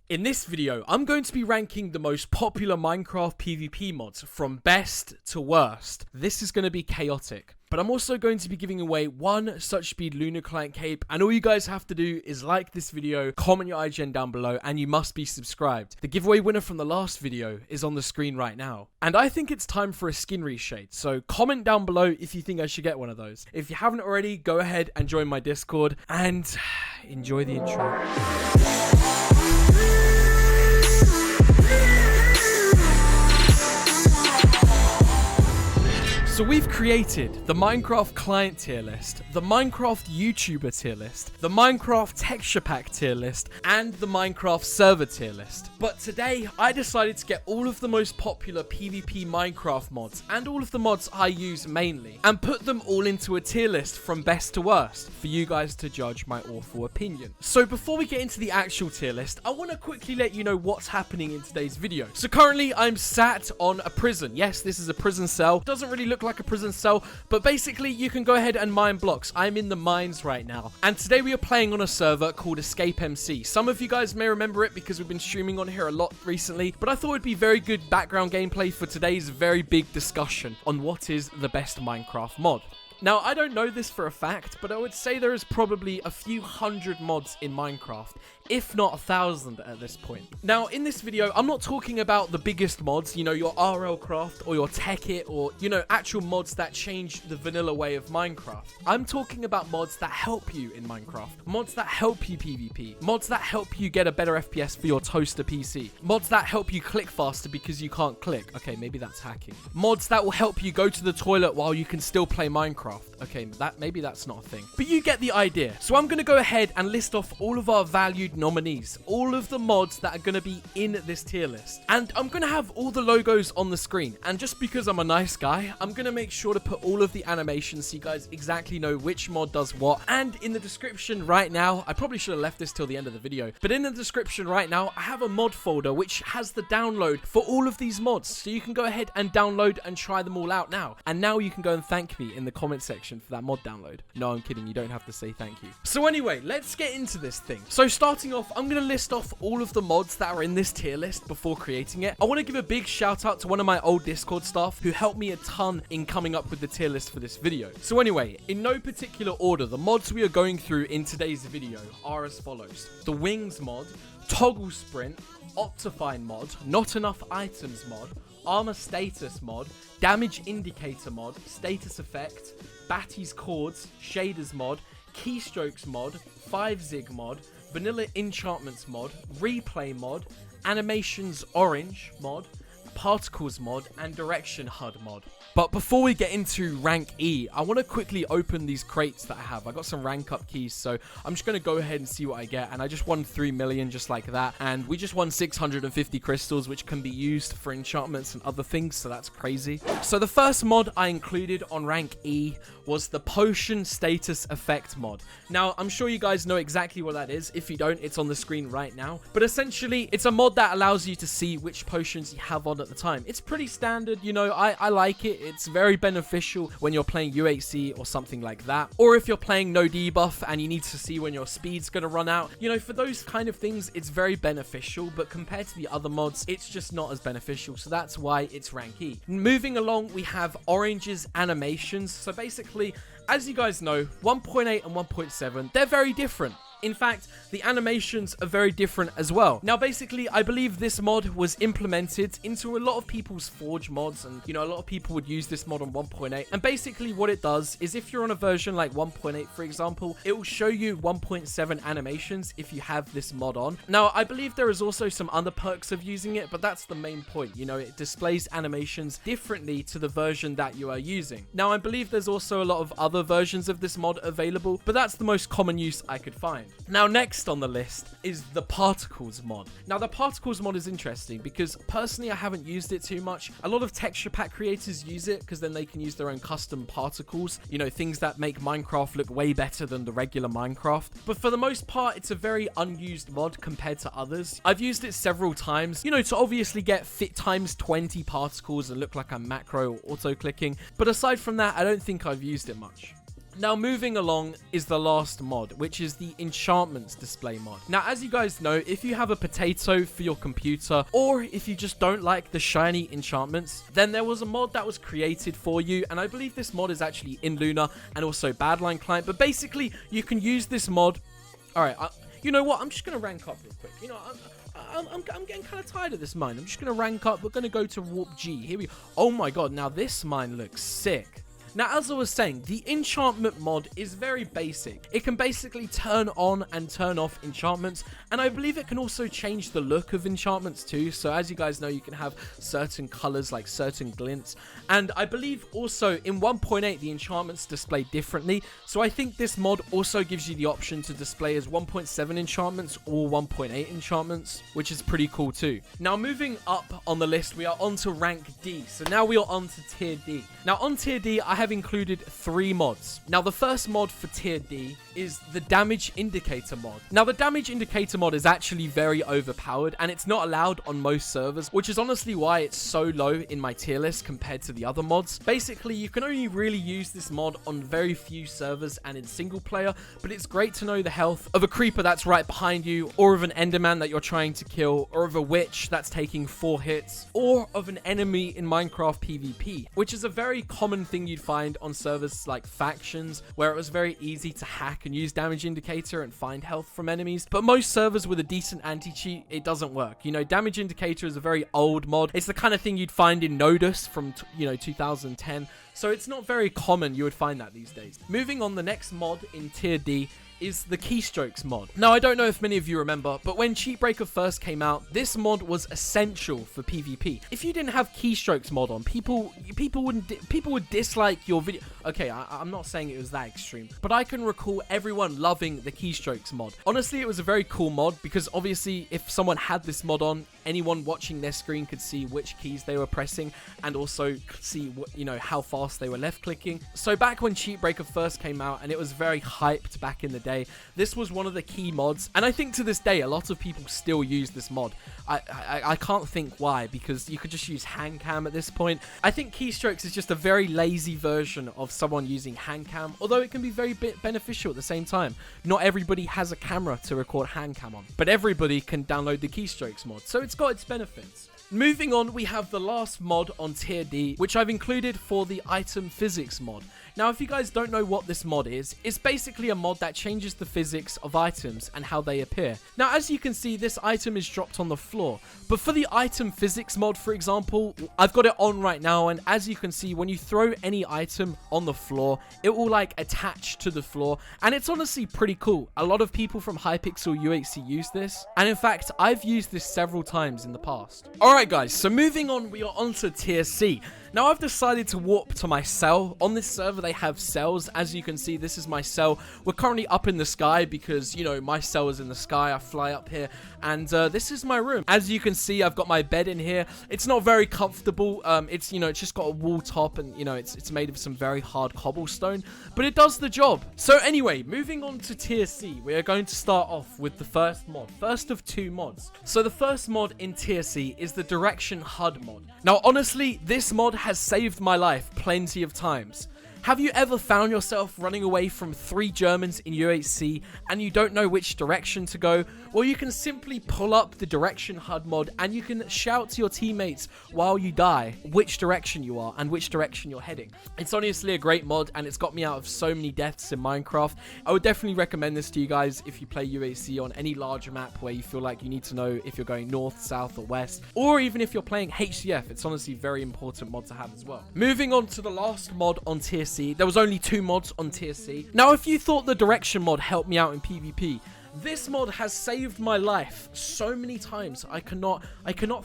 In this video, I'm going to be ranking the most popular Minecraft PvP mods from best to worst. This is going to be chaotic. But I'm also going to be giving away one SuchSpeed Lunar Client cape, and all you guys have to do is like this video, comment your IGN down below, and you must be subscribed. The giveaway winner from the last video is on the screen right now. And I think it's time for a skin reshade, so comment down below if you think I should get one of those. If you haven't already, go ahead and join my Discord, and enjoy the intro. So we've created the Minecraft client tier list, the Minecraft YouTuber tier list, the Minecraft texture pack tier list, and the Minecraft server tier list. But today, I decided to get all of the most popular PvP Minecraft mods, and all of the mods I use mainly, and put them all into a tier list from best to worst, for you guys to judge my awful opinion. So before we get into the actual tier list, I want to quickly let you know what's happening in today's video. So currently, I'm sat on a prison. Yes, this is a prison cell. Doesn't really look like a prison cell, but basically you can go ahead and mine blocks. I'm in the mines right now, and today we are playing on a server called Escape MC. Some of you guys may remember it because we've been streaming on here a lot recently, but I thought it'd be very good background gameplay for today's very big discussion on what is the best Minecraft mod. Now, I don't know this for a fact, but I would say there is probably a few hundred mods in Minecraft, if not 1,000 at this point. Now, in this video, I'm not talking about the biggest mods, you know, your RL Craft or your Techit or, you know, actual mods that change the vanilla way of Minecraft. I'm talking about mods that help you in Minecraft, mods that help you PvP, mods that help you get a better FPS for your toaster PC, mods that help you click faster because you can't click. Okay, maybe that's hacking. Mods that will help you go to the toilet while you can still play Minecraft. Okay, maybe that's not a thing. But you get the idea. So I'm going to go ahead and list off all of our valued nominees, all of the mods that are going to be in this tier list. And I'm going to have all the logos on the screen. And just because I'm a nice guy, I'm going to make sure to put all of the animations so you guys exactly know which mod does what. And in the description right now, I probably should have left this till the end of the video, but in the description right now, I have a mod folder which has the download for all of these mods. So you can go ahead and download and try them all out now. And now you can go and thank me in the comment section for that mod download. No, I'm kidding. You don't have to say thank you. So anyway, let's get into this thing. So starting off, I'm going to list off all of the mods that are in this tier list before creating it. I want to give a big shout out to one of my old Discord staff who helped me a ton in coming up with the tier list for this video. So anyway, in no particular order, the mods we are going through in today's video are as follows: the Wings mod, Toggle Sprint, Optifine mod, Not Enough Items mod, Armor Status mod, Damage Indicator mod, Status Effect, Batty's Chords, Shaders mod, Keystrokes mod, 5-Zig mod, Vanilla Enchantments mod, Replay mod, Animations Orange mod, Particles mod, and Direction HUD mod. But before we get into rank E, I want to quickly open these crates that I have. I got some rank up keys, so I'm just going to go ahead and see what I get. And I just won 3 million just like that. And we just won 650 crystals, which can be used for enchantments and other things, so that's crazy. So the first mod I included on rank E was the Potion Status Effect mod. Now, I'm sure you guys know exactly what that is. If you don't, it's on the screen right now. But essentially, it's a mod that allows you to see which potions you have on at the time. It's pretty standard, you know, I like it. It's very beneficial when you're playing UHC or something like that. Or if you're playing no debuff and you need to see when your speed's going to run out. You know, for those kind of things, it's very beneficial. But compared to the other mods, it's just not as beneficial. So that's why it's rank E. Moving along, we have Orange's animations. So basically, as you guys know, 1.8 and 1.7, they're very different. In fact, the animations are very different as well. Now, basically, I believe this mod was implemented into a lot of people's Forge mods, and, you know, a lot of people would use this mod on 1.8. And basically, what it does is if you're on a version like 1.8, for example, it will show you 1.7 animations if you have this mod on. Now, I believe there is also some other perks of using it, but that's the main point. You know, it displays animations differently to the version that you are using. Now, I believe there's also a lot of other versions of this mod available, but that's the most common use I could find. Now, next on the list is the Particles mod. Now, the Particles mod is interesting because personally I haven't used it too much. A lot of texture pack creators use it because then they can use their own custom particles, you know, things that make Minecraft look way better than the regular Minecraft. But for the most part, it's a very unused mod compared to others. I've used it several times, you know, to obviously get fit times 20 particles and look like I'm macro or auto clicking. But aside from that, I don't think I've used it much. Now moving along is the last mod, which is the enchantments display mod. Now as you guys know, if you have a potato for your computer, or if you just don't like the shiny enchantments, then there was a mod that was created for you, and I believe this mod is actually in Lunar and also Badline Client, but basically you can use this mod. Alright, you know what, I'm just going to rank up real quick. You know, I'm getting kind of tired of this mine. I'm just going to rank up. We're going to go to Warp G. Here we go. Oh my god, now this mine looks sick. Now, as I was saying, the enchantment mod is very basic. It can basically turn on and turn off enchantments, and I believe it can also change the look of enchantments too. So as you guys know, you can have certain colors, like certain glints, and I believe also in 1.8 the enchantments display differently. So I think this mod also gives you the option to display as 1.7 enchantments or 1.8 enchantments, which is pretty cool too. Now moving up on the list, we are on to rank D. So now we are on to tier D. Now on tier D, I have included 3 mods. Now the first mod for tier D is the damage indicator mod. Now the damage indicator mod is actually very overpowered, and it's not allowed on most servers, which is honestly why it's so low in my tier list compared to the other mods. Basically, you can only really use this mod on very few servers and in single player, but it's great to know the health of a creeper that's right behind you, or of an enderman that you're trying to kill, or of a witch that's taking 4 hits, or of an enemy in Minecraft PvP, which is a very common thing you'd find on servers like factions, where it was very easy to hack and use damage indicator and find health from enemies. But most servers with a decent anti-cheat, it doesn't work. You know, damage indicator is a very old mod. It's the kind of thing you'd find in Nodus from 2010, so it's not very common you would find that these days. Moving on, the next mod in tier D is the keystrokes mod. Now, I don't know if many of you remember, but when Cheatbreaker first came out, this mod was essential for PvP. If you didn't have keystrokes mod on, people would dislike your video. Okay, I'm not saying it was that extreme, but I can recall everyone loving the keystrokes mod. Honestly, it was a very cool mod because obviously if someone had this mod on, anyone watching their screen could see which keys they were pressing and also see what, how fast they were left clicking. So back when Cheatbreaker first came out, and it was very hyped back in the day, this was one of the key mods, and I think to this day a lot of people still use this mod. I can't think why, because you could just use hand cam at this point. I think keystrokes is just a very lazy version of someone using hand cam, although it can be very beneficial at the same time. Not everybody has a camera to record hand cam on, but everybody can download the keystrokes mod, so it's got its benefits. Moving on, we have the last mod on tier D, which I've included for the item physics mod. Now, if you guys don't know what this mod is, it's basically a mod that changes the physics of items and how they appear. Now, as you can see, this item is dropped on the floor, but for the item physics mod, for example, I've got it on right now, and as you can see, when you throw any item on the floor, it will attach to the floor, and it's honestly pretty cool. A lot of people from Hypixel UHC use this, and in fact, I've used this several times in the past. Alright guys, so moving on, we are on to tier C. Now, I've decided to warp to my cell. On this server, they have cells. As you can see, this is my cell. We're currently up in the sky because, my cell is in the sky. I fly up here, and this is my room. As you can see, I've got my bed in here. It's not very comfortable. It's just got a wall top, and, it's made of some very hard cobblestone, but it does the job. So anyway, moving on to tier C, we are going to start off with the first mod. First of 2 mods. So the first mod in tier C is the Direction HUD mod. Now, honestly, this mod has saved my life plenty of times. Have you ever found yourself running away from 3 Germans in UHC and you don't know which direction to go? Well, you can simply pull up the Direction HUD mod and you can shout to your teammates while you die which direction you are and which direction you're heading. It's honestly a great mod, and it's got me out of so many deaths in Minecraft. I would definitely recommend this to you guys if you play UHC on any larger map where you feel like you need to know if you're going north, south, or west, or even if you're playing HCF. It's honestly a very important mod to have as well. Moving on to the last mod on tier C. There was only 2 mods on tier C. Now, if you thought the Direction mod helped me out in PvP, this mod has saved my life so many times. I cannot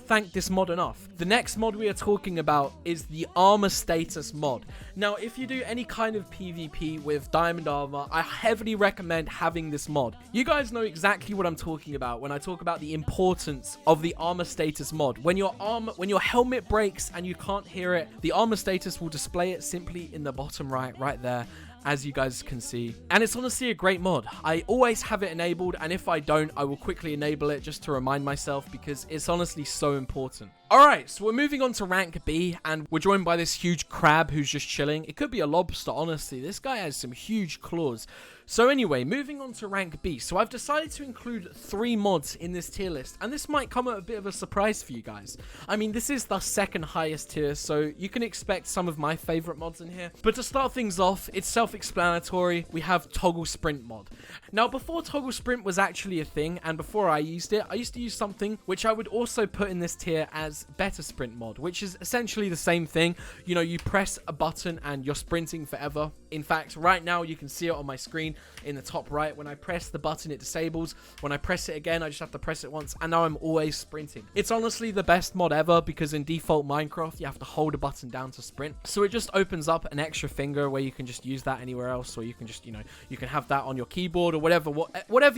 thank this mod enough. The next mod we are talking about is the armor status mod. Now, if you do any kind of PvP with diamond armor, I heavily recommend having this mod. You guys know exactly what I'm talking about when I talk about the importance of the armor status mod. When your helmet breaks and you can't hear it, the armor status will display it simply in the bottom right there. as you guys can see. And it's honestly a great mod. I always have it enabled, and if I don't, I will quickly enable it just to remind myself, because it's honestly so important. Alright, so we're moving on to rank B, and we're joined by this huge crab who's just chilling. It could be a lobster, honestly. This guy has some huge claws. So anyway, moving on to rank B. So I've decided to include 3 mods in this tier list, and this might come at a bit of a surprise for you guys. I mean, this is the second highest tier, so you can expect some of my favorite mods in here. But to start things off, it's self-explanatory. We have Toggle Sprint mod. Now, before Toggle Sprint was actually a thing, and before I used it, I used to use something which I would also put in this tier as Better Sprint mod, which is essentially the same thing. You know, you press a button and you're sprinting forever. In fact, right now you can see it on my screen in the top right. When I press the button, it disables. When I press it again, I just have to press it once, and now I'm always sprinting. It's honestly the best mod ever, because in default Minecraft you have to hold a button down to sprint, so it just opens up an extra finger where you can just use that anywhere else, or you can just, you know, you can have that on your keyboard or whatever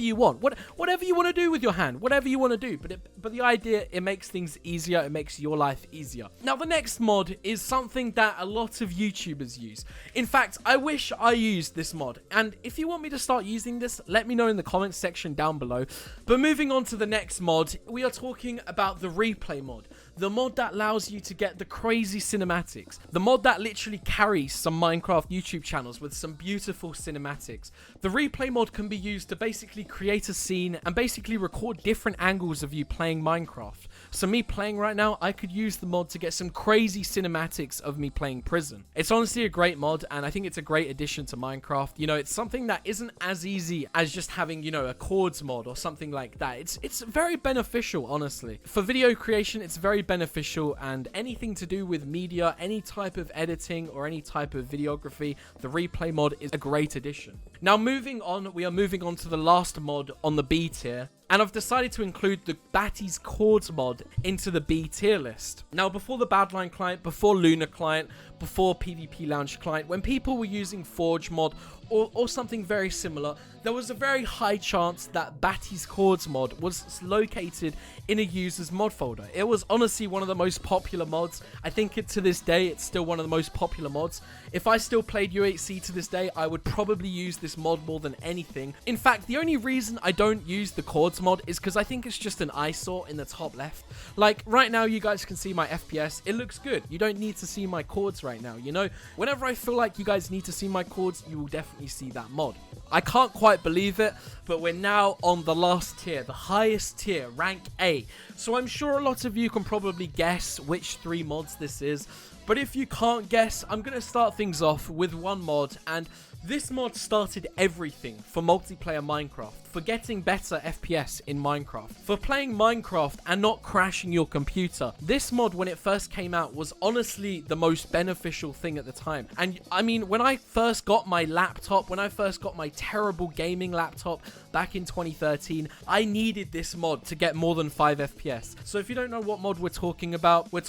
you want, whatever you want to do with your hand, whatever you want to do. But the idea, it makes things easier, it makes your life easier. Now the next mod is something that a lot of YouTubers use. In fact, I wish I used this mod, and if you want me to start using this, let me know in the comments section down below. But moving on to the next mod, we are talking about the replay mod. The mod that allows you to get the crazy cinematics. The mod that literally carries some Minecraft YouTube channels with some beautiful cinematics. The replay mod can be used to basically create a scene and basically record different angles of you playing Minecraft. So me playing right now, I could use the mod to get some crazy cinematics of me playing Prison. It's honestly a great mod, and I think it's a great addition to Minecraft. You know, it's something that isn't as easy as just having, you know, a chords mod or something like that. It's very beneficial, honestly. For video creation, it's very beneficial, and anything to do with media, any type of editing or any type of videography, the replay mod is a great addition. Now moving on, we are moving on to the last mod on the B tier, and I've decided to include the Batty's Chords mod into the B tier list. Now, before the Badline client, before Lunar Client, before PvP Lounge client, when people were using Forge mod or something very similar, there was a very high chance that Batty's Chords mod was located in a user's mod folder. It was honestly one of the most popular mods. I think to this day, it's still one of the most popular mods. If I still played U8C to this day, I would probably use this mod more than anything. In fact, the only reason I don't use the Chords mod is because I think it's just an eyesore in the top left. Like, right now, you guys can see my FPS. It looks good. You don't need to see my chords right now, you know? Whenever I feel like you guys need to see my chords, you will definitely see that mod. I can't quite believe it, but we're now on the last tier, the highest tier, rank A. So I'm sure a lot of you can probably guess which 3 mods this is. But if you can't guess, I'm going to start things off with one mod, and this mod started everything for multiplayer Minecraft, for getting better FPS in Minecraft, for playing Minecraft and not crashing your computer. This mod, when it first came out, was honestly the most beneficial thing at the time. And I mean, when I first got my laptop, when I first got my terrible gaming laptop back in 2013, I needed this mod to get more than 5 FPS. So if you don't know what mod we're talking about the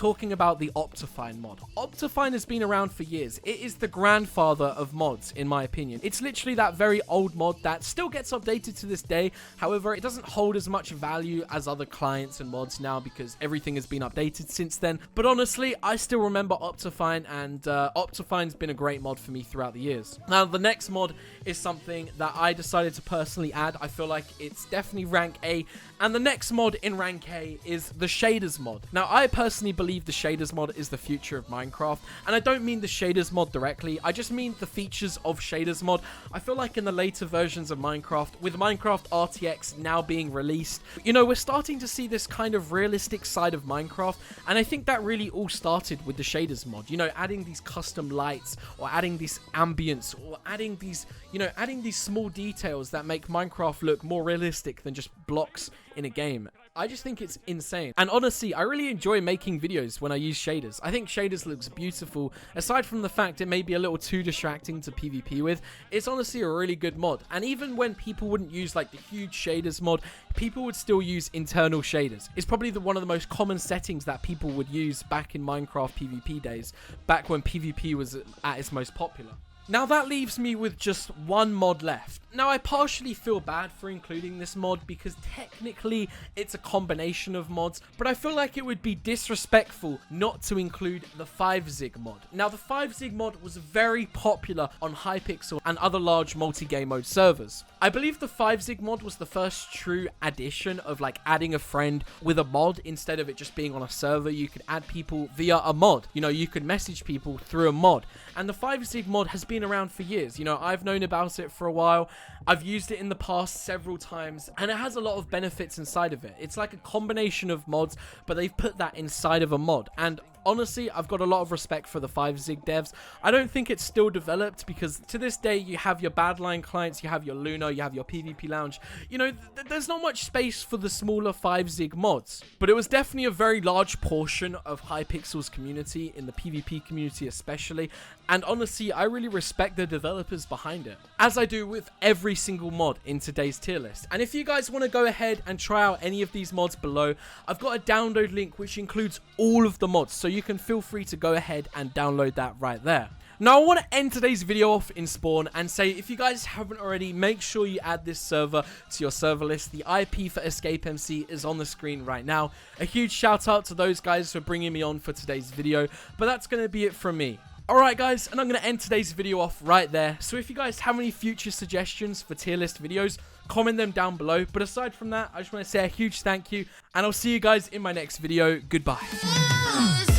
Optifine mod. Optifine has been around for years. It is the grandfather of mods, in my opinion. It's literally that very old mod that still gets updated to this day. However, it doesn't hold as much value as other clients and mods now because everything has been updated since then. But honestly, I still remember Optifine, and Optifine's been a great mod for me throughout the years. Now, the next mod is something that I decided to personally add. I feel like it's definitely rank A, and the next mod in rank A is the Shaders mod. Now, I personally believe the Shaders mod is the future of Minecraft, and I don't mean the Shaders mod directly, I just mean the features of Shaders mod. I feel like in the later versions of Minecraft, with Minecraft RTX now being released, you know, we're starting to see this kind of realistic side of Minecraft, and I think that really all started with the Shaders mod. You know, adding these custom lights, or adding this ambience, or adding these, you know, adding these small details that make Minecraft look more realistic than just blocks in a game. I just think it's insane. And honestly, I really enjoy making videos when I use shaders. I think shaders looks beautiful. Aside from the fact it may be a little too distracting to PvP with, it's honestly a really good mod. And even when people wouldn't use like the huge shaders mod, people would still use internal shaders. It's probably one of the most common settings that people would use back in Minecraft PvP days, back when PvP was at its most popular. Now that leaves me with just one mod left. Now I partially feel bad for including this mod because technically it's a combination of mods, but I feel like it would be disrespectful not to include the 5zig mod. Now the 5zig mod was very popular on Hypixel and other large multi-game mode servers. I believe the 5zig mod was the first true addition of like adding a friend with a mod instead of it just being on a server. You could add people via a mod. You know, you could message people through a mod. And the 5zig mod has been around for years. You know, I've known about it for a while. I've used it in the past several times, and it has a lot of benefits inside of it. It's like a combination of mods, but they've put that inside of a mod. And honestly, I've got a lot of respect for the 5zig devs. I don't think it's still developed because to this day, you have your Badline clients, you have your Lunar, you have your PvP Lounge. You know, there's not much space for the smaller 5zig mods. But it was definitely a very large portion of Hypixel's community, in the PvP community especially. And honestly, I really respect the developers behind it, as I do with every single mod in today's tier list. And if you guys want to go ahead and try out any of these mods below, I've got a download link which includes all of the mods, so you can feel free to go ahead and download that right there. Now, I want to end today's video off in Spawn and say, if you guys haven't already, make sure you add this server to your server list. The IP for Escape MC is on the screen right now. A huge shout out to those guys for bringing me on for today's video, but that's going to be it from me. Alright guys, and I'm going to end today's video off right there. So if you guys have any future suggestions for tier list videos, comment them down below. But aside from that, I just want to say a huge thank you, and I'll see you guys in my next video. Goodbye.